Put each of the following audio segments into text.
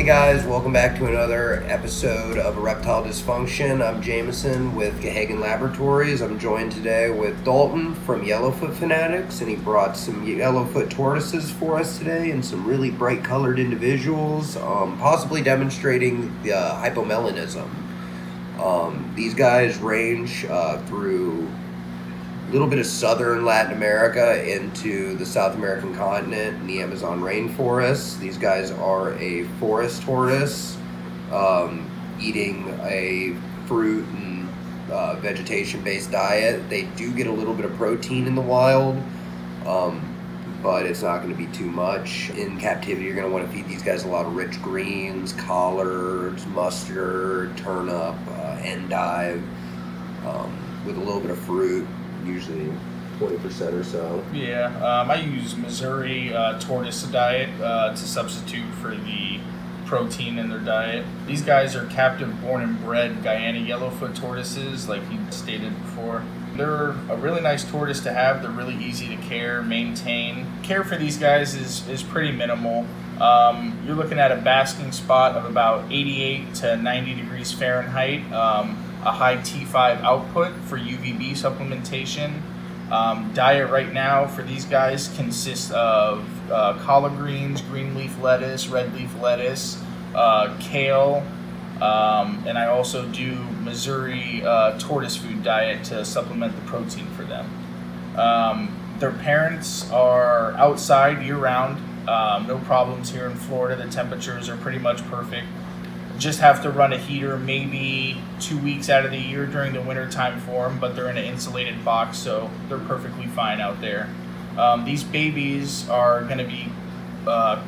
guys, welcome back to another episode of Reptile Dysfunction. I'm Jameson with Gahagan Laboratories. I'm joined today with Dalton from Yellowfoot Fanatics, and he brought some Yellowfoot Tortoises for us today and some really bright colored individuals, possibly demonstrating the hypomelanism. These guys range through a little bit of southern Latin America into the South American continent and the Amazon rainforest. These guys are a forest tortoise, eating a fruit and vegetation-based diet. They do get a little bit of protein in the wild, but it's not going to be too much. In captivity, you're going to want to feed these guys a lot of rich greens, collards, mustard, turnip, endive, with a little bit of fruit. Usually 20% or so. Yeah, I use Missouri tortoise diet to substitute for the protein in their diet. These guys are captive born and bred Guyana Yellowfoot tortoises, like he stated before. They're a really nice tortoise to have. They're really easy to care, maintain. Care for these guys is pretty minimal. You're looking at a basking spot of about 88 to 90 degrees Fahrenheit. A high T5 output for UVB supplementation. Diet right now for these guys consists of collard greens, green leaf lettuce, red leaf lettuce, kale, and I also do Missouri tortoise food diet to supplement the protein for them. Their parents are outside year-round. No problems here in Florida. The temperatures are pretty much perfect. Just have to run a heater maybe 2 weeks out of the year during the winter time for them, but they're in an insulated box, so they're perfectly fine out there. These babies are going to be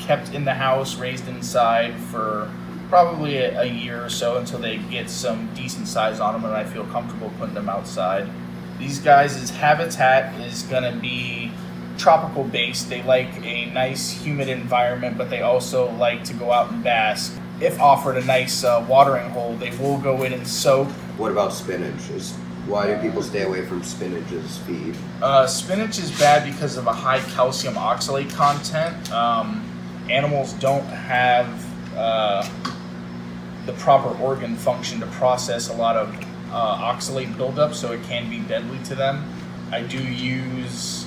kept in the house, raised inside for probably a year or so until they get some decent size on them and I feel comfortable putting them outside. These guys' habitat is going to be tropical based. They like a nice humid environment, but they also like to go out and bask. If offered a nice watering hole, they will go in and soak. What about spinach? Why do people stay away from spinach as feed? Spinach is bad because of a high calcium oxalate content. Animals don't have the proper organ function to process a lot of oxalate buildup, so it can be deadly to them. I do use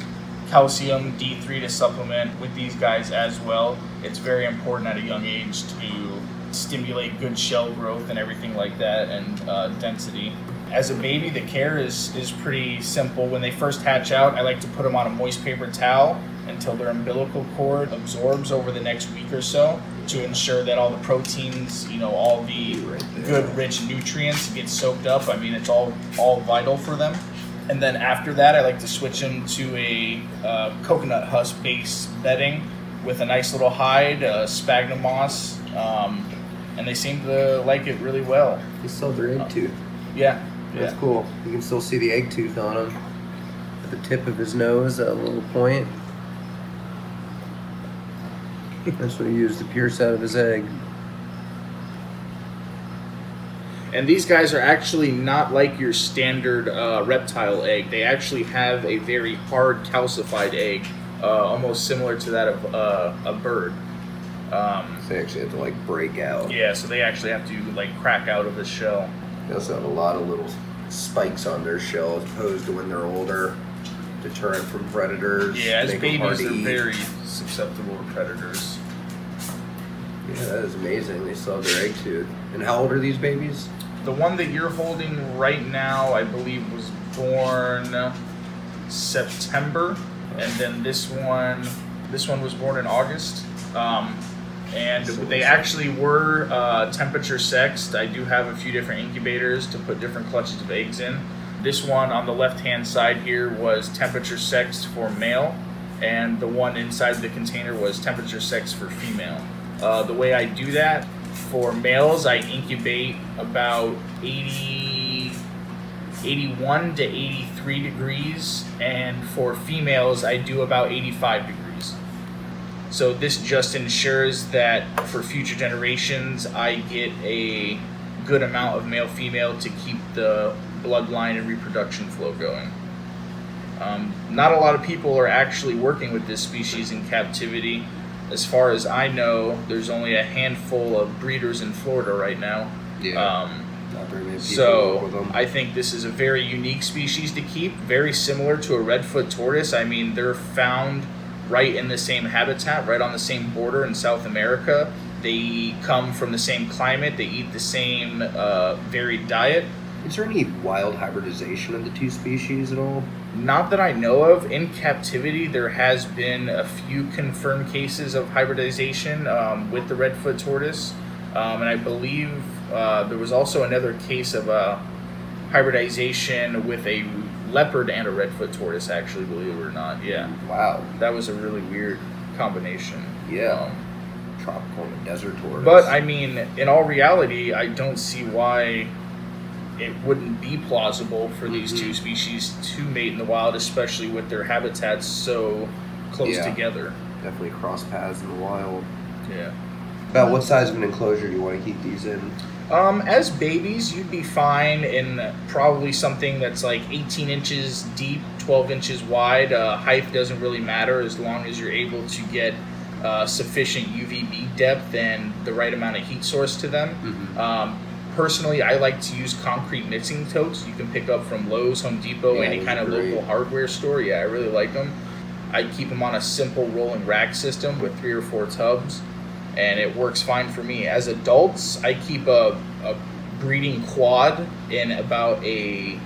calcium D3 to supplement with these guys as well. It's very important at a young age to stimulate good shell growth and everything like that, and density. As a baby, the care is pretty simple. When they first hatch out, I like to put them on a moist paper towel until their umbilical cord absorbs over the next week or so to ensure that all the proteins, all the good rich nutrients get soaked up. I mean, it's all vital for them. And then after that, I like to switch them to a coconut husk base bedding with a nice little hide, sphagnum moss, and they seem to like it really well. He still have their egg tooth. Yeah. That's cool. You can still see the egg tooth on him. At the tip of his nose, that little point. That's what he used to pierce out of his egg. And these guys are actually not like your standard reptile egg. They actually have a very hard calcified egg, almost similar to that of a bird. They actually have to like break out. Yeah, so they actually have to like crack out of the shell. They also have a lot of little spikes on their shell as opposed to when they're older, deterrent from predators. Yeah, as babies they're very susceptible to predators. Yeah, that is amazing. They still have their egg tooth. And how old are these babies? The one that you're holding right now, I believe, was born September, and then this one was born in August. And they actually were temperature sexed. I do have a few different incubators to put different clutches of eggs in. This one on the left-hand side here was temperature sexed for male, and the one inside the container was temperature sexed for female. The way I do that, for males, I incubate about 81 to 83 degrees, and for females, I do about 85 degrees. So this just ensures that for future generations, I get a good amount of male-female to keep the bloodline and reproduction flow going. Not a lot of people are actually working with this species in captivity. as far as I know, there's only a handful of breeders in Florida right now. Yeah. Not very many people work with So them. I think this is a very unique species to keep, very similar to a redfoot tortoise. I mean, they're found right in the same habitat, right on the same border in South America. They come from the same climate. They eat the same varied diet. Is there any wild hybridization of the two species at all? Not that I know of. In captivity, there has been a few confirmed cases of hybridization with the redfoot tortoise. And I believe there was also another case of hybridization with a leopard and a redfoot tortoise, actually, believe it or not. Yeah. Wow. That was a really weird combination. Yeah. Tropical and desert tortoise. But, I mean, in all reality, I don't see why it wouldn't be plausible for these two species to mate in the wild, especially with their habitats so close together. Definitely cross paths in the wild. Yeah. About what size of an enclosure do you want to keep these in? As babies, you'd be fine in probably something that's like 18 inches deep, 12 inches wide. Height doesn't really matter as long as you're able to get sufficient UVB depth and the right amount of heat source to them. Personally, I like to use concrete mixing totes you can pick up from Lowe's, Home Depot, any kind of local hardware store. Yeah, I really like them. I keep them on a simple rolling rack system with 3 or 4 tubs, and it works fine for me. As adults, I keep a breeding quad in about a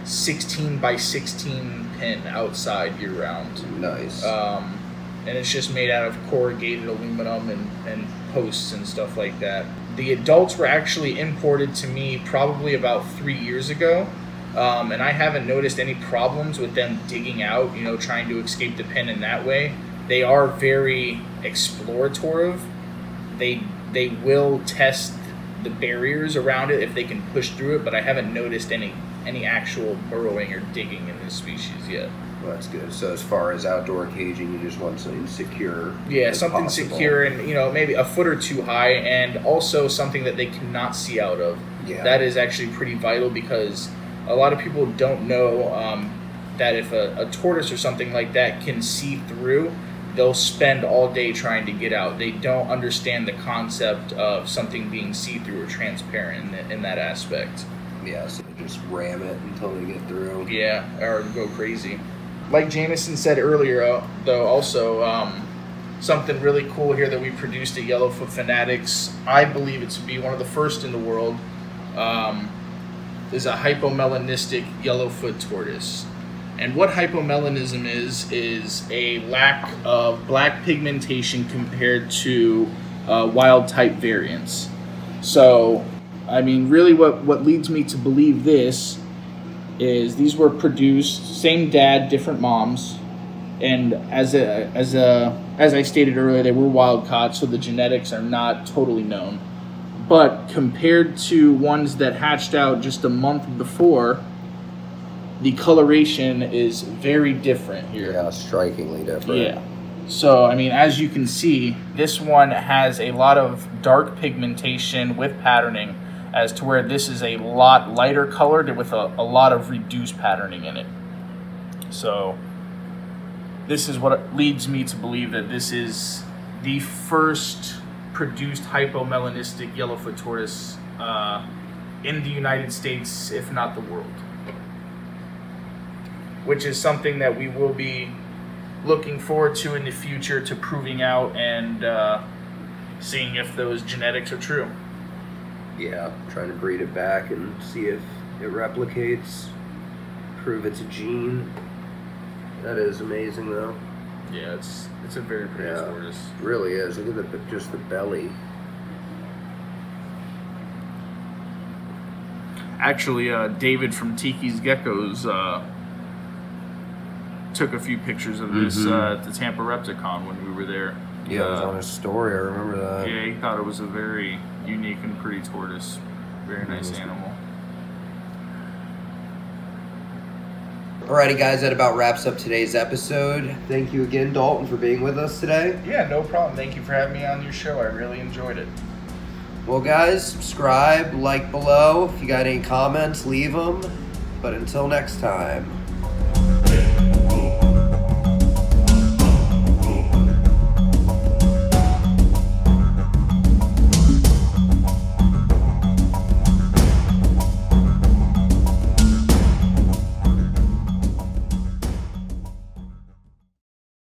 16 by 16 pin outside year round. Nice. And it's just made out of corrugated aluminum and posts and stuff like that. The adults were actually imported to me probably about 3 years ago, and I haven't noticed any problems with them digging out, trying to escape the pen in that way. They are very explorative. They will test the barriers around it if they can push through it, but I haven't noticed any actual burrowing or digging in this species yet. Well, that's good. So as far as outdoor caging, you just want something secure. Yeah, something secure and, maybe a foot or two high, and also something that they cannot see out of. Yeah. That is actually pretty vital because a lot of people don't know that if a tortoise or something like that can see through, they'll spend all day trying to get out. They don't understand the concept of something being see-through or transparent in that aspect. Yeah, so they just ram it until they get through. Yeah, or go crazy. Like Jameson said earlier, though, also, something really cool here that we produced at Yellowfoot Fanatics, I believe it to be one of the first in the world, is a hypomelanistic Yellowfoot tortoise. And what hypomelanism is a lack of black pigmentation compared to wild type variants. So, I mean, really what leads me to believe this is these were produced, same dad, different moms, and as I stated earlier, they were wild caught, so the genetics are not totally known. But compared to ones that hatched out just a month before, the coloration is very different here. Yeah, strikingly different. Yeah. So, I mean, as you can see, this one has a lot of dark pigmentation with patterning, as to where this is a lot lighter colored with a lot of reduced patterning in it. So this is what leads me to believe that this is the first produced hypomelanistic Yellowfoot tortoise in the United States, if not the world. Which is something that we will be looking forward to in the future, to proving out and seeing if those genetics are true. Yeah, trying to breed it back and see if it replicates, prove it's a gene. That is amazing, though. Yeah, it's a very pretty tortoise. It really is. Look at just the belly. Actually, David from Tiki's Geckos took a few pictures of this at the Tampa Repticon when we were there. Yeah, it was on his story. I remember that. Yeah, he thought it was a very unique and pretty tortoise. Very nice animal. Alrighty, guys, that about wraps up today's episode. Thank you again, Dalton, for being with us today. Yeah, no problem. Thank you for having me on your show. I really enjoyed it. Well, guys, subscribe, like below. If you got any comments, leave them. But until next time.